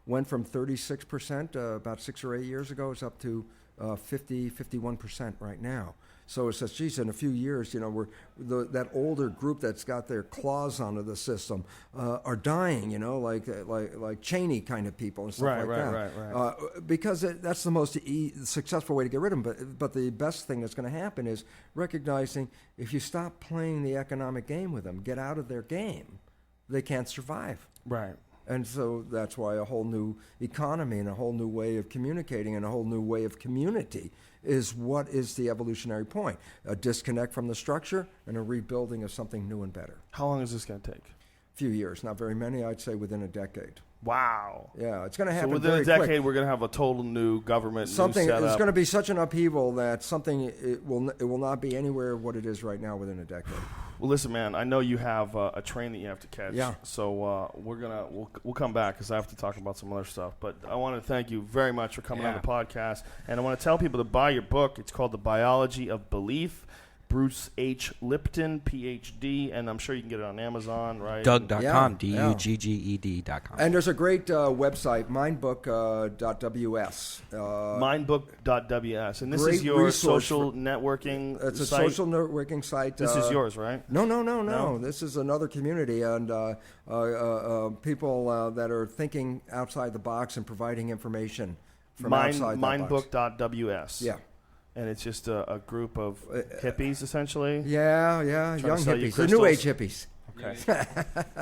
went from 36% about 6 or 8 years ago. It's up to 51% right now. So it says, geez, in a few years, that older group that's got their claws onto the system are dying, like Cheney kind of people and stuff like that. Right. Because that's the most successful way to get rid of them. But the best thing that's going to happen is recognizing if you stop playing the economic game with them, get out of their game, they can't survive. Right. And so that's why a whole new economy and a whole new way of communicating and a whole new way of community is what is the evolutionary point. A disconnect from the structure and a rebuilding of something new and better. How long is this going to take? A few years, not very many. I'd say within a decade. Wow. Yeah, it's going to happen very quick. So within a decade, we're going to have a total new government, new setup. It's going to be such an upheaval that it will not be anywhere what it is right now within a decade. Well, listen, man, I know you have a train that you have to catch. Yeah. So we'll come back because I have to talk about some other stuff. But I want to thank you very much for coming on the podcast. And I want to tell people to buy your book. It's called The Biology of Belief. Bruce H. Lipton, Ph.D., and I'm sure you can get it on Amazon, right? Doug.com, Dugged.com. And there's a great website, mindbook.ws. Mindbook.ws. And this is your social networking It's a site? social networking site. This is yours, right? No. This is another community, and people that are thinking outside the box and providing information from outside the box. Mindbook.ws. Yeah. And it's just a group of hippies, essentially? Yeah, young hippies. The new age hippies. Okay.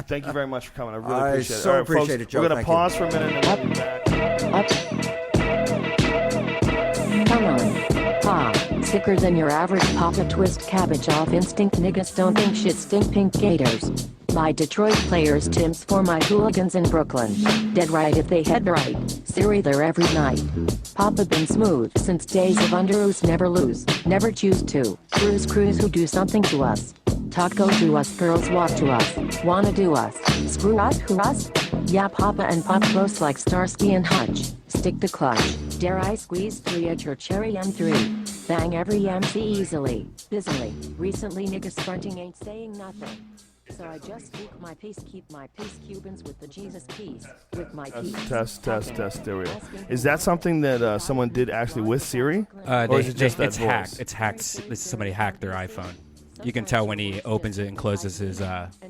Thank you very much for coming. I really appreciate it. I so appreciate it, Joe. We're going to pause for a minute and we'll be back. Come on. Pa. Sicker than your average Papa Twist cabbage off instinct niggas don't think shit stink pink gators. My Detroit players Tim's for my hooligans in Brooklyn. Dead right if they head right. Siri there every night. Papa been smooth since days of underoos never lose. Never choose to. Crews who do something to us. Talk go to us girls walk to us. Wanna do us. Screw us who us? Yeah Papa and Pop close like Starsky and Hutch. Stick to clutch. Dare I squeeze 3 at your cherry M3. Bang every MC easily. Busily. Recently niggas fronting ain't saying nothing. So I just speak my peace, keep my peace, Cubans with the Jesus peace, with my peace. Test, there we go. Is that something that someone did actually with Siri? Or is it just that voice? Hacked. It's hacked. Somebody hacked their iPhone. You can tell when he opens it and closes his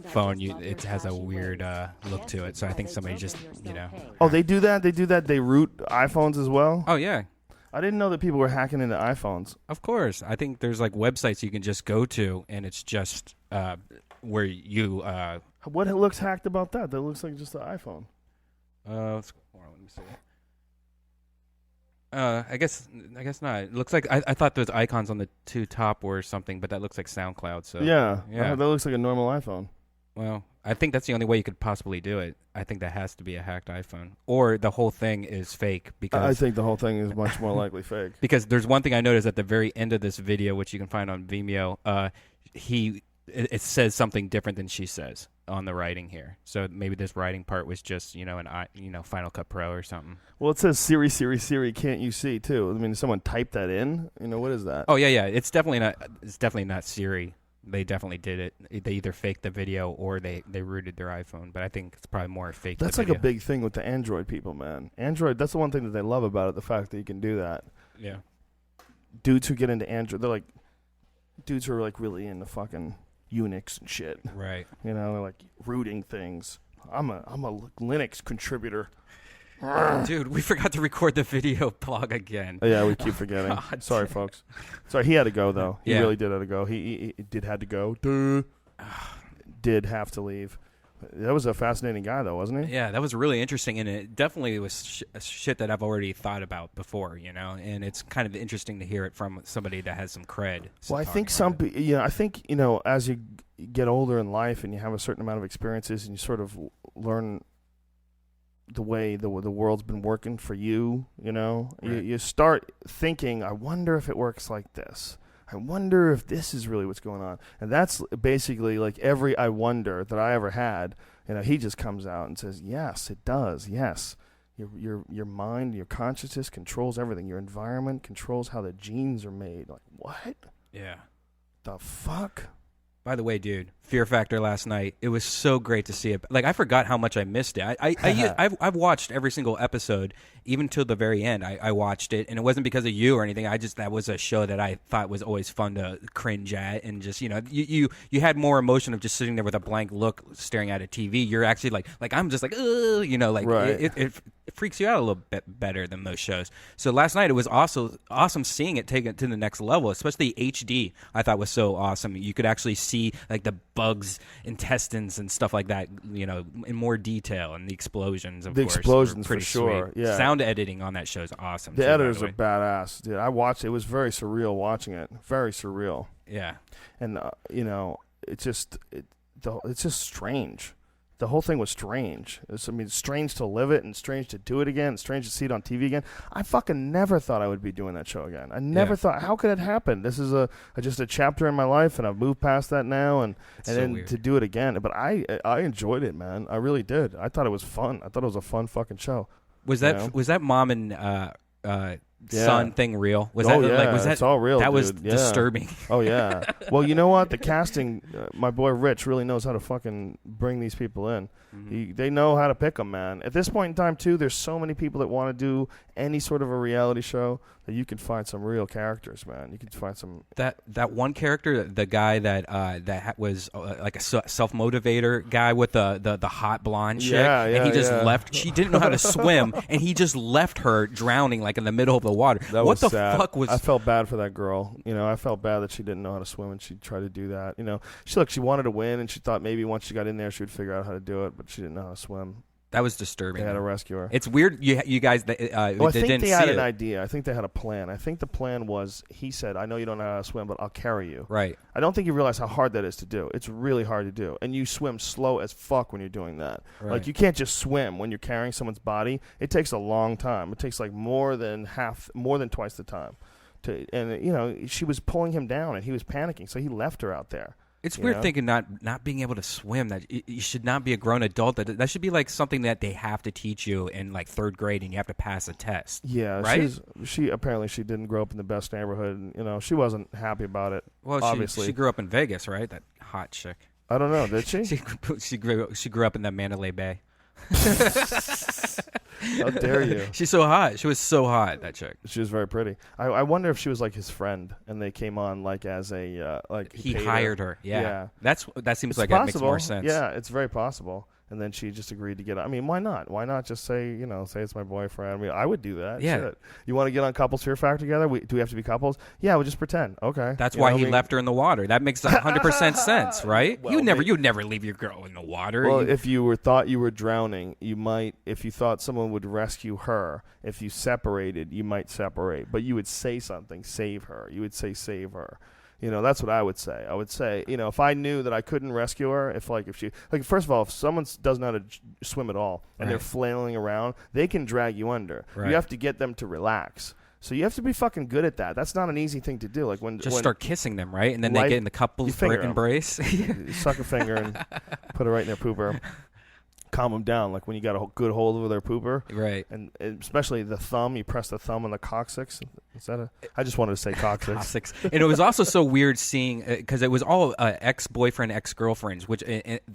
phone, it has a weird look to it. So I think somebody just, Oh, they do that? They root iPhones as well? Oh, yeah. I didn't know that people were hacking into iPhones. Of course. I think there's like websites you can just go to, and it's just where you... What looks hacked about that? That looks like just an iPhone. Let me see. I guess not. It looks like I thought those icons on the two top were something, but that looks like SoundCloud. So yeah. That looks like a normal iPhone. Well, I think that's the only way you could possibly do it. I think that has to be a hacked iPhone, or the whole thing is fake. Because I think the whole thing is much more likely fake. Because there's one thing I noticed at the very end of this video, which you can find on Vimeo. It says something different than she says on the writing here. So maybe this writing part was just Final Cut Pro or something. Well, it says Siri, can't you see too? I mean, someone typed that in. What is that? Oh yeah. It's definitely not Siri. They definitely did it. They either faked the video or they rooted their iPhone. But I think it's probably more fake. That's like a big thing with the Android people, man. Android. That's the one thing that they love about it. The fact that you can do that. Yeah. Dudes who get into Android, they're like dudes who are like really into fucking Unix and shit. Right. They're like rooting things. I'm a Linux contributor. Dude, we forgot to record the video blog again. Yeah, we keep forgetting. Sorry, folks. Sorry, he had to go though. He Yeah. really did have to go. He did had to go. Duh. Did have to leave. That was a fascinating guy though, wasn't he? Yeah, that was really interesting, and it definitely was shit that I've already thought about before, and it's kind of interesting to hear it from somebody that has some cred. Well, I think as you get older in life and you have a certain amount of experiences and you sort of learn the way the world's been working for you, Right. you start thinking, I wonder if it works like this. I wonder if this is really what's going on. And that's basically like every I wonder that I ever had. He just comes out and says, yes, it does. Yes. Your mind, your consciousness controls everything. Your environment controls how the genes are made. Like, what? Yeah. The fuck? By the way, dude, Fear Factor last night. It was so great to see it. Like, I forgot how much I missed it. I've watched every single episode, even till the very end. I watched it, and it wasn't because of you or anything. That was a show that I thought was always fun to cringe at, and just, you know, you had more emotion of just sitting there with a blank look, staring at a TV. You're actually like I'm just like, ugh, you know, like it freaks you out a little bit better than most shows. So last night it was also awesome seeing it take it to the next level, especially HD. I thought was so awesome. You could actually see like the bugs, intestines, and stuff like that, you know, in more detail, and the explosions. Of course, explosions pretty for sure. Sweet. Yeah, sound editing on that show is awesome. The editors are badass. Dude, I watched it. It was very surreal watching it. Very surreal. Yeah, and you know, it's just strange. The whole thing was strange. It's strange to live it and strange to do it again and strange to see it on TV again. I fucking never thought I would be doing that show again. I never thought, how could it happen? This is just a chapter in my life, and I've moved past that now, and then weird to do it again. But I enjoyed it, man. I really did. I thought it was fun. I thought it was a fun fucking show. Was that mom and son thing real? Was it's all real. That dude. was disturbing. Oh yeah. Well, you know what? The casting, my boy Rich really knows how to fucking bring these people in. Mm-hmm. They know how to pick them, man. At this point in time, too, there's so many people that want to do any sort of a reality show that you can find some real characters, man. You can find some. That one character, the guy that was like a self-motivator guy with the hot blonde chick, and he just left. She didn't know how to swim, and he just left her drowning like in the middle of the water. What the fuck was? I felt bad for that girl. You know, I felt bad that she didn't know how to swim and she tried to do that. You know, she wanted to win, and she thought maybe once she got in there she would figure out how to do it, but she didn't know how to swim. That was disturbing. They had to rescue her. It's weird. You guys, I think they had an idea. I think they had a plan. I think the plan was, he said, "I know you don't know how to swim, but I'll carry you." Right. I don't think you realize how hard that is to do. It's really hard to do, and you swim slow as fuck when you're doing that. Right. Like, you can't just swim when you're carrying someone's body. It takes a long time. It takes like more than twice the time. And you know, she was pulling him down, and he was panicking, so he left her out there. It's weird thinking not being able to swim, that you should not be a grown adult. That should be like something that they have to teach you in like third grade, and you have to pass a test. Yeah, right. She apparently she didn't grow up in the best neighborhood. And, you know, she wasn't happy about it. Well, obviously she grew up in Vegas, right? That hot chick. I don't know. Did she? she grew up in that Mandalay Bay. How dare you? She's so hot. She was so hot, that chick. She was very pretty. I wonder if she was like his friend, and they came on like as a like he hired her. Yeah. That seems like it makes more sense. Yeah, it's very possible. And then she just agreed to get on. I mean, why not? Why not just say it's my boyfriend? I mean, I would do that. Yeah. Shit. You want to get on Couples Fear Factor together? Do we have to be couples? Yeah, we'll just pretend. Okay. That's why he left her in the water. That makes 100% sense, right? Well, you'd never leave your girl in the water. Well, if you thought you were drowning, you might. If you thought someone would rescue her, if you separated, you might separate. But you would say something, save her. You would say, save her. You know, that's what I would say. I would say, you know, if I knew that I couldn't rescue her, if she, first of all, if someone doesn't know how to swim at all and they're flailing around, they can drag you under. Right. You have to get them to relax. So you have to be fucking good at that. That's not an easy thing to do. Like when start kissing them, right? And then they get in the couple's embrace. You suck a finger and put it right in their pooper. Calm them down, like when you got a good hold over their pooper, right? And especially the thumb, you press the thumb on the coccyx. I just wanted to say coccyx. And it was also so weird seeing, because it was all ex-boyfriend, ex-girlfriends, which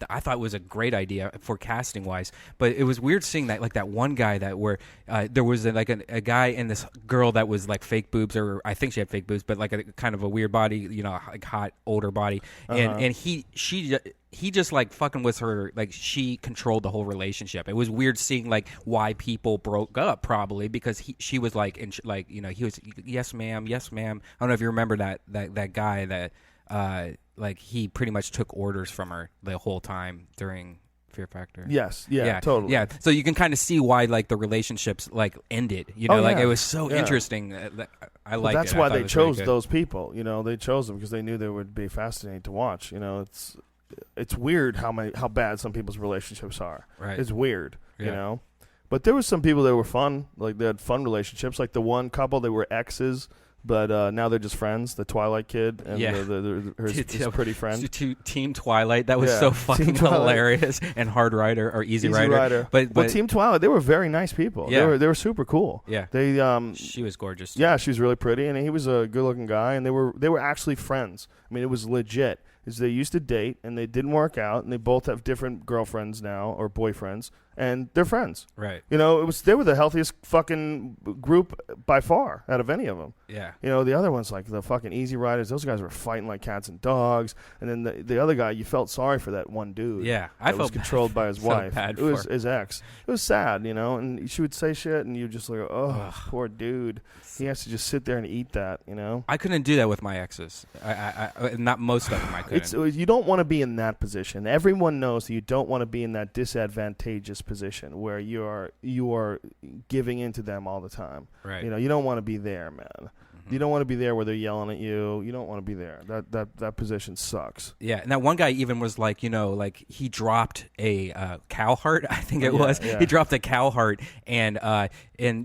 I thought was a great idea for casting wise. But it was weird seeing that, like that one guy there was like a guy and this girl that was like fake boobs, or I think she had fake boobs, but like a kind of a weird body, you know, like hot older body, and he just like fucking with her, like she controlled the whole relationship. It was weird seeing like why people broke up, probably because she was like, you know, he was yes ma'am. I don't know if you remember that guy that like he pretty much took orders from her the whole time during Fear Factor. Yes, yeah, totally. Yeah, so you can kind of see why like the relationships like ended. You know, like it was so interesting. I like. That's why they chose those people. You know, they chose them because they knew they would be fascinating to watch. You know, it's weird how bad some people's relationships are. Right. It's weird, you know. But there was some people that were fun, like they had fun relationships. Like the one couple, they were exes, but now they're just friends. The Twilight kid and his pretty friend. Team Twilight, that was so fucking hilarious. And Hard Rider or Easy Rider. But Team Twilight, they were very nice people. Yeah. They were super cool. Yeah. She was gorgeous too. Yeah, she was really pretty, and he was a good looking guy, and they were actually friends. I mean, it was legit. is they used to date and they didn't work out, and they both have different girlfriends now or boyfriends, and they're friends. Right. You know, they were the healthiest fucking group by far out of any of them. Yeah. You know, the other ones, like the fucking Easy Riders, those guys were fighting like cats and dogs. And then the other guy, you felt sorry for that one dude. Yeah, I was controlled by his wife. It was his ex. It was sad, you know. And she would say shit, and you just like, oh, poor dude. He has to just sit there and eat that, you know. I couldn't do that with my exes. I not most of them. I couldn't. You don't want to be in that position. Everyone knows that you don't want to be in that disadvantageous position where you are giving in to them all the time. Right. You know, you don't want to be there, man. You don't want to be there where they're yelling at you. You don't want to be there. That position sucks. Yeah, and that one guy even was like, you know, like he dropped a cow heart. I think it was. Yeah. He dropped a cow heart, and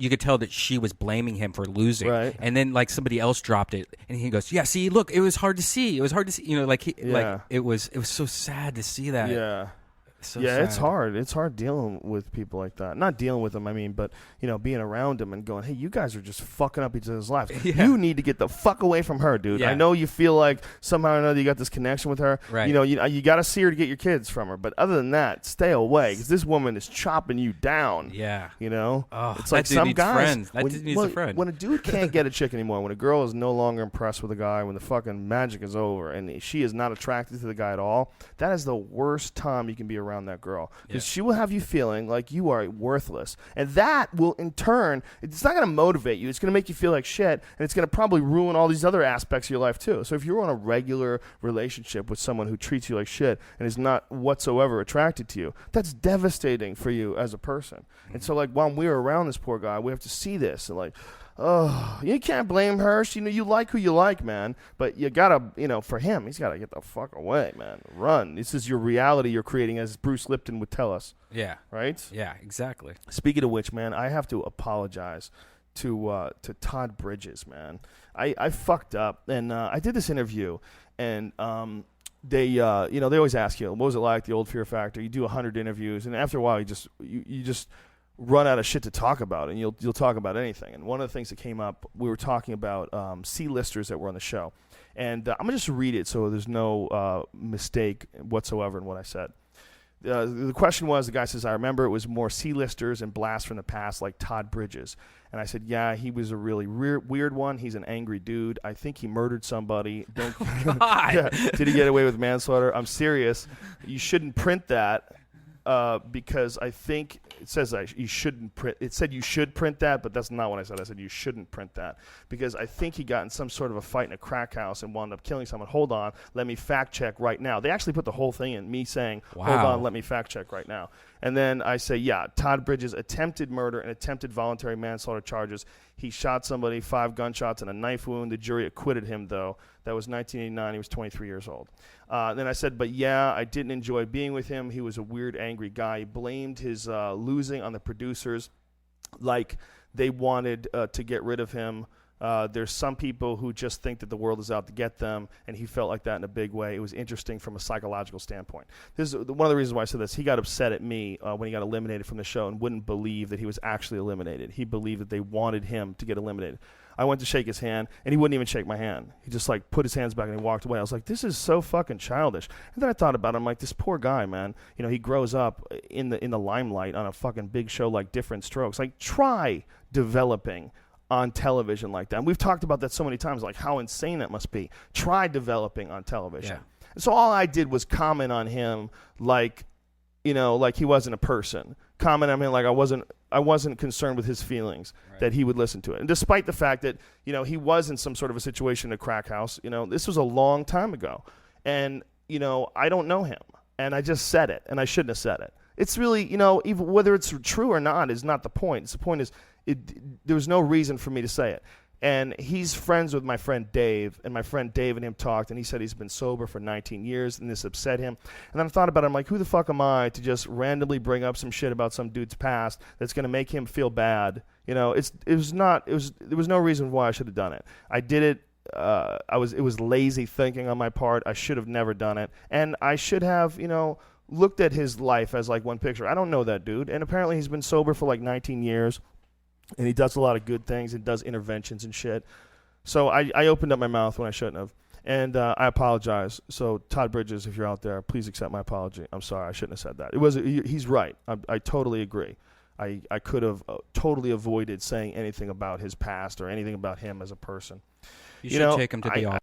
you could tell that she was blaming him for losing. Right. And then like somebody else dropped it, and he goes, "Yeah, see, look, it was hard to see. It was hard to see. You know, like it was so sad to see that." Yeah. So yeah, sad. it's hard. It's hard dealing with people like that. Not dealing with them, I mean, but, you know, being around them and going, hey, you guys are just fucking up each other's lives. Yeah. You need to get the fuck away from her, dude. Yeah. I know you feel like somehow or another you got this connection with her. Right. You know, you got to see her to get your kids from her. But other than that, stay away because this woman is chopping you down. Yeah. You know? Oh, it's that like dude some needs guys. friends. That dude needs a friend. When a dude can't get a chick anymore, when a girl is no longer impressed with a guy, when the fucking magic is over and she is not attracted to the guy at all, that is the worst time you can be around that girl. Because she will have you feeling like you are worthless. And that will, in turn, it's not going to motivate you. It's going to make you feel like shit, and it's going to probably ruin all these other aspects of your life, too. So if you're on a regular relationship with someone who treats you like shit and is not whatsoever attracted to you, that's devastating for you as a person. And so, like, while we're around this poor guy, we have to see this and, like, oh, you can't blame her. You know, you like who you like, man. But you gotta, you know, for him, he's gotta get the fuck away, man. Run. This is your reality you're creating, as Bruce Lipton would tell us. Yeah. Right? Yeah, exactly. Speaking of which, man, I have to apologize to Todd Bridges, man. I fucked up, and I did this interview, and they, you know, they always ask you, what was it like, the old Fear Factor? You do 100 interviews, and after a while, you just run out of shit to talk about, and you'll talk about anything. And one of the things that came up, we were talking about C-listers that were on the show, and I'm gonna just read it so there's no mistake whatsoever in what I said. The question was, the guy says, I remember it was more C-listers and blasts from the past like Todd Bridges. And I said, yeah, he was a really weird one. He's an angry dude. I think he murdered somebody. Yeah. Did he get away with manslaughter? I'm serious. You shouldn't print that. Because I think it says you shouldn't print. It said you should print that, but that's not what I said. I said you shouldn't print that because I think he got in some sort of a fight in a crack house and wound up killing someone. Hold on, let me fact check right now. They actually put the whole thing in, me saying, wow. Hold on, let me fact check right now. And then I say, yeah, Todd Bridges attempted murder and attempted voluntary manslaughter charges. He shot somebody, 5 gunshots and a knife wound. The jury acquitted him, though. That was 1989. He was 23 years old. Then I said, but yeah, I didn't enjoy being with him. He was a weird, angry guy. He blamed his losing on the producers like they wanted to get rid of him. There's some people who just think that the world is out to get them, and he felt like that in a big way. It was interesting from a psychological standpoint. This is one of the reasons why I said this. He got upset at me when he got eliminated from the show and wouldn't believe that he was actually eliminated. He believed that they wanted him to get eliminated. I went to shake his hand, and he wouldn't even shake my hand. He just, like, put his hands back and he walked away. I was like, this is so fucking childish. And then I thought about it. I'm like, this poor guy, man. You know, he grows up in the limelight on a fucking big show like Different Strokes. Like, try developing on television like that. And we've talked about that so many times, like how insane that must be. Try developing on television. Yeah. And so all I did was comment on him like, you know, like he wasn't a person. Comment on him like I wasn't concerned with his feelings, right, that he would listen to it. And despite the fact that, you know, he was in some sort of a situation in a crack house, you know, this was a long time ago. And, you know, I don't know him. And I just said it, and I shouldn't have said it. It's really, you know, even whether it's true or not is not the point. The point is there was no reason for me to say it. And he's friends with my friend Dave, and my friend Dave and him talked, and he said he's been sober for 19 years, and this upset him. And then I thought about it. I'm like, who the fuck am I to just randomly bring up some shit about some dude's past that's going to make him feel bad? You know, there was no reason why I should have done it. I did it. It was lazy thinking on my part. I should have never done it. And I should have, you know, looked at his life as like one picture. I don't know that dude. And apparently he's been sober for like 19 years. And he does a lot of good things and does interventions and shit. So I opened up my mouth when I shouldn't have. And I apologize. So Todd Bridges, if you're out there, please accept my apology. I'm sorry, I shouldn't have said that. He's right. I totally agree. I could have totally avoided saying anything about his past or anything about him as a person. You should take him to the office.